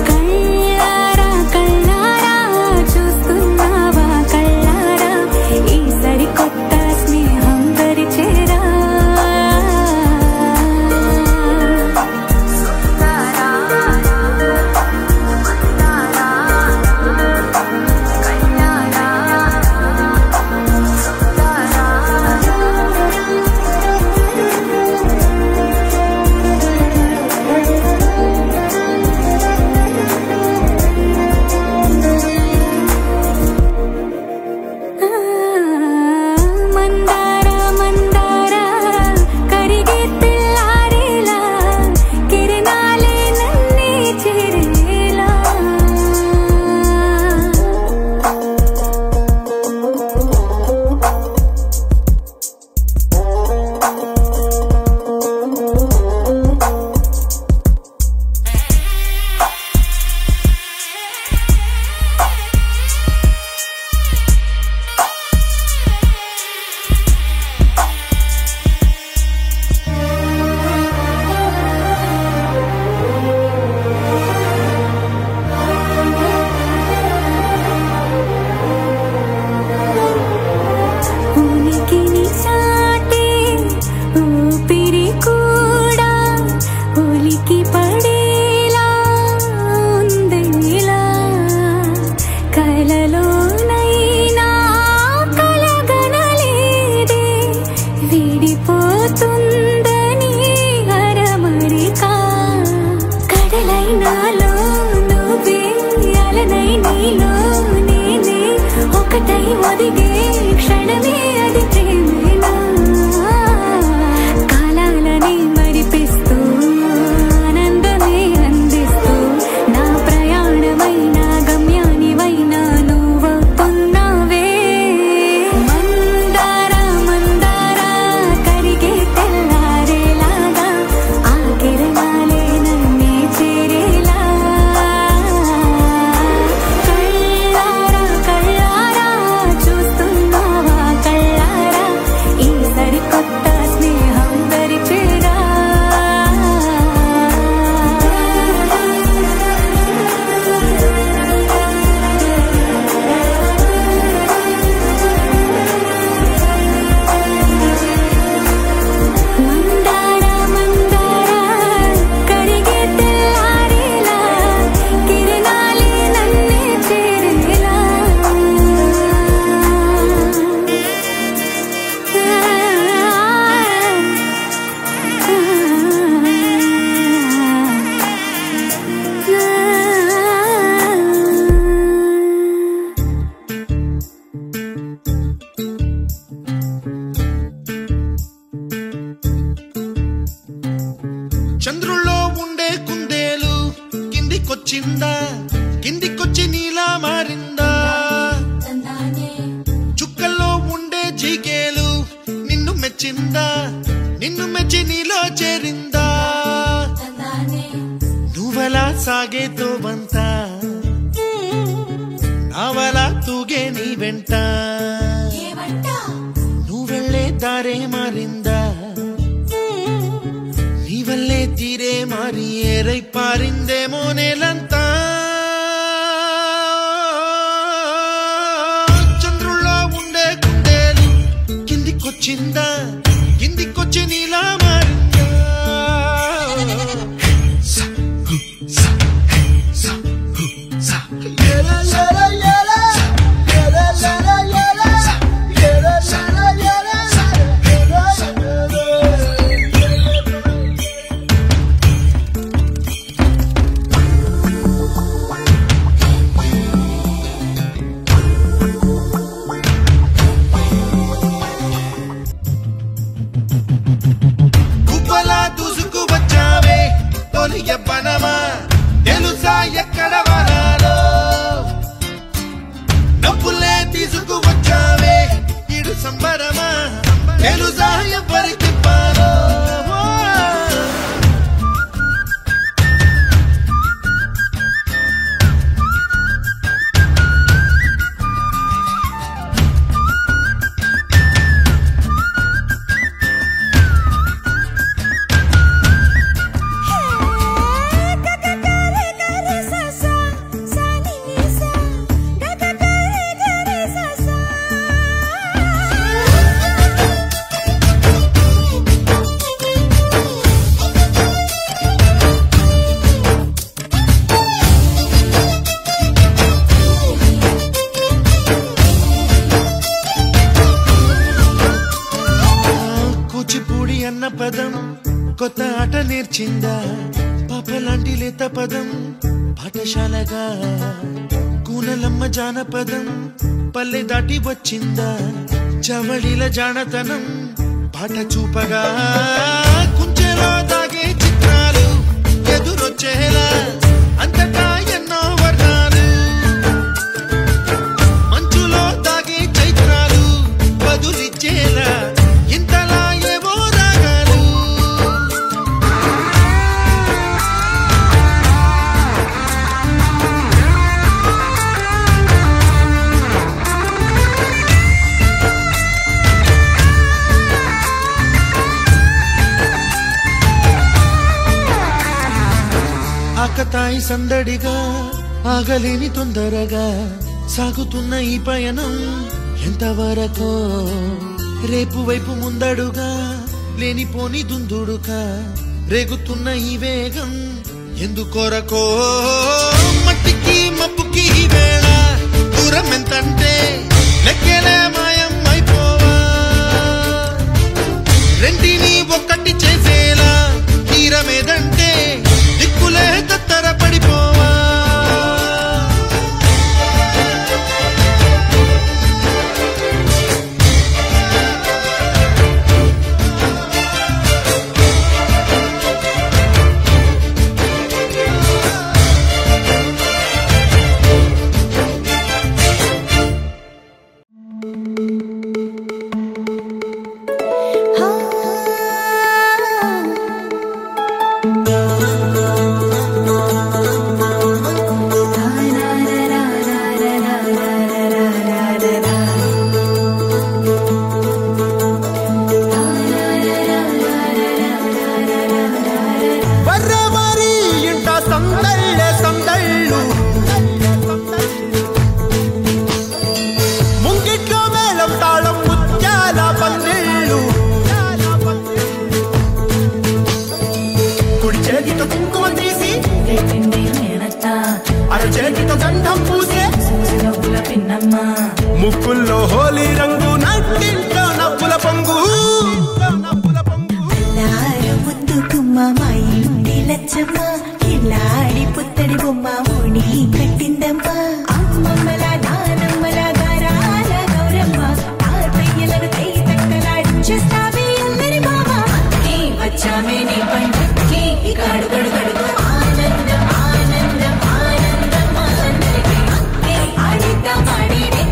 కళ్ళారా కళ్ళారా చూస్తున్నావా కళ్ళారా ఈ సరికొత్త స్నేహం పరిచేరా మందారా మందారా కరిగే తెల్లారేలా కిరణాలే నన్నే చేరేలా ఉనికిని చాటే ఊపిరి కూడా ఉలికి పడేలా ఉందేలా కలలోనైనా కలగనలేదే విడిపోతుందని అరమరిక కడలైనాలో నువ్వే అలనై నీలో నేనే ఒకటై ఒదిగే క్షణమే అది ప్రేమేనా కాలాలని మరిపిస్తూ ఆనందమే అందిస్తూ నా ప్రయాణమైన గమ్యానివైనా నువ్వవుతున్నావే మందారా మందారా కరిగే తెల్లారేలాగా ఆ కిరణాలే నన్నే చేరేలా కళ్ళారా కళ్ళారా చూస్తున్నావా కళ్ళారా ఈ సరికొత్త స్నేహం పరిచేరా మందారా మందారా కరిగే తెల్లారేలా కిరణాలే నన్నే చేరేలా చంద్రుల్లో ఉండే కుందేలు కిందికొచ్చిందా కిందికొచ్చి నీలా మారిందా చుక్కల్లో ఉండే జీకేలు నిన్ను మెచ్చిందా నిన్ను మెచ్చి నీలో చేరిందా నువ్వలా సాగేతో బంత నావలా తూగే నీ వెంట నువ్వెళ్ళే దారే మారిందా నీ వల్లే తీరే మారి ఏరై పారిందేమో నేలంతా చంద్రుల్లో ఉండే కుందేలు కిందికొచ్చిందా కిందికొచ్చి నీలా మారిందా తెలుసా ఎవరికి పారో కూచిపూడి అన్న పదం కొత్త ఆట నేర్చిందా పాపలాంటి లేత పదం పాఠశాలగా కూనలమ్మ జానపదం పల్లె దాటి వచ్చిందా చవళిల జానతనం పాట చూపగా కుంచెలో దాగే చిత్రాలు ఎదురొచ్చేలా అంతటా ఎన్నో వర్ణాలు మంచులో దాగే చైత్రాలు బదులిచ్చేలా ఇంతలా ఏవో రాగాలు ఆకతాయి సందడిగా ఆగలేని తొందరగా సాగుతున్న ఈ పయనం ఎంతవరకో రేపు వైపు ముందడుగా లేనిపోని దుందుడుగా రేగుతున్న ఈ వేగం ఎందుకొరకో మట్టికి మబ్బుకి ఈ వేళ దూరం ఎంతంటే లెక్కలే మాయం అయిపోవా రెంటిని ఒక్కటి చేసేలా తీరమేదంటే దిక్కులే తత్తర పడిపోవా ముక్కుల్లో హోలీ రంగు నట్టింట్లో నవ్వుల పొంగు ముద్దుకుమ్మ మా ఇంటి లచ్చమ్మ కిల్లాడి పుత్తడి బొమ్మ ఓడి కట్టిందమ్మ అమ్మమ్మల నానమ్మల గారాల గౌరమ్మ తాతయ్యలను కై తక్కలాడించేస్తావే అందరి మామ వచ్చామే నీ పండుగకి ఇక అడుగడు గడుగు ఆనందం ఆనందం ఆనందం అందరికీ ఆడిద్దాం ఆడిడే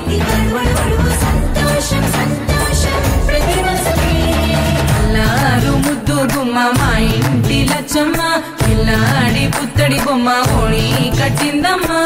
ఇక అడుగడు సంతోషం సంతోషం ప్రతి మనసుకి అల్లారు ముద్దు గుమ్మ మా ఇంటి లచ్చమ్మ పిల్లాడి పుత్తడి బొమ్మ ఓడి కట్టిందమ్మా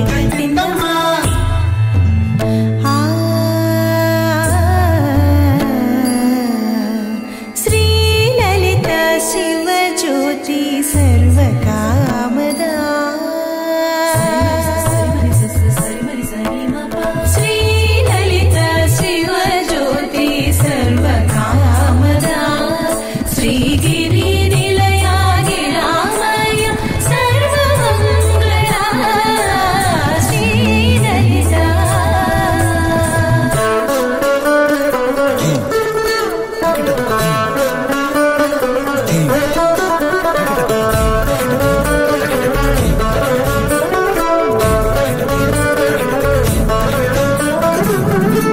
కట్టిందమ్మా శ్రీ లలిత శివ జ్యోతి సర్వకామదా శ్రీ లలిత శివ జ్యోతి సర్వకామదా శ్రీగిరి నిలయా గిరామయ సర్వమంగళా శ్రీ లలిత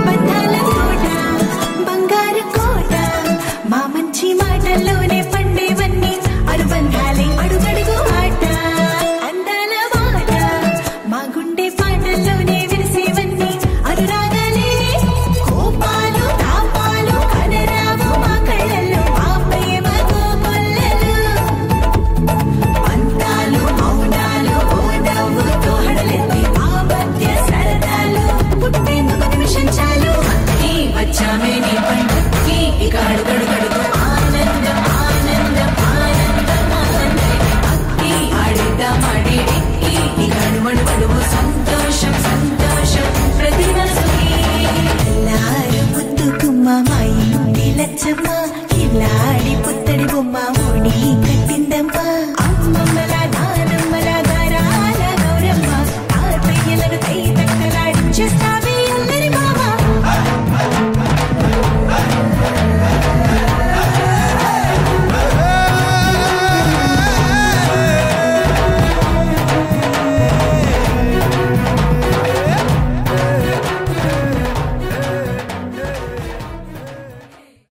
బంధాల కోట బంగారు కోట మా మంచి మాటల్లోనే పండేవన్నీ అనుబంధాలే అడుగడుగు ఆట అందాల మాట మా గుండె పాటల్లోనే విరిసేవన్నీ అనురాగాలే కోపాలు తాపాలు కనరావు మా కళ్ళల్లో మా ప్రేమ కోకొల్లలు పంతాలు మౌనాలు ఓ నవ్వుతో హడలెత్తి మా మధ్య సరదాలు పుట్టేందుకు నిమిషం చాలు అక్కి వచ్చామే నీ పండుక్కి ఇక అడుగడుగడుగు ఆనందం ఆనందం ఆనందం ఆనందం అక్కి ఆడిద్దాం ఆడేడెక్కి ఇక అడుగడుగడుగు సంతోషం సంతోషం ప్రతి మనసుకి ఎల్లారు ముద్దు గుమ్మ మా ఇంటి లచ్చమ్మ కిల్లాడి పుత్తడి బొమ్మ